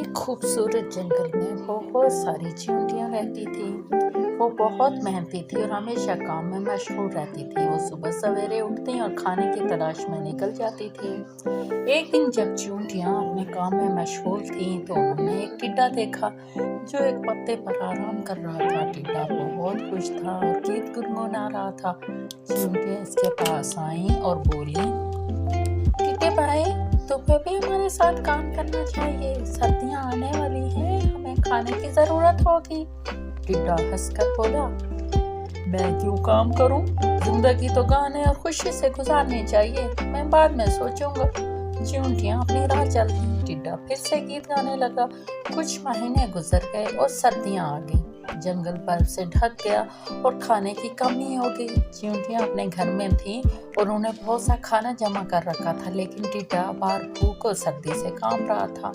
एक खूबसूरत जंगल में बहुत सारी चींटियां रहती थी। वो बहुत मेहनती थी और हमेशा काम में मशगूल रहती थी। वो सुबह सवेरे उठती और खाने की तलाश में निकल जाती थी। एक दिन जब चींटियां अपने काम में मशगूल थीं तो उन्होंने एक टिड्डा देखा जो एक पत्ते पर आराम कर रहा था। टिड्डा बहुत खुश था और गीत गुनगुना रहा था। चींटियां इसके पास आईं और बोली, टिड्डे भाई, तुम्हें भी हमारे साथ काम करना चाहिए। सर्दियां आने वाली हैं, हमें खाने की जरूरत होगी। टिड्डा हंसकर बोला, मैं क्यों काम करूं? जिंदगी तो गाने और खुशी से गुजारनी चाहिए। मैं बाद में सोचूंगा। चींटियां अपनी राह चल दी। टिड्डा फिर से गीत गाने लगा। कुछ महीने गुजर गए और सर्दियां आ गई। जंगल बर्फ से ढक गया और खाने की कमी हो गई। चींटियां अपने घर में थीं और उन्हें बहुत सा खाना जमा कर रखा था, लेकिन टिड्डा बाहर भूख और सर्दी से कांप रहा था।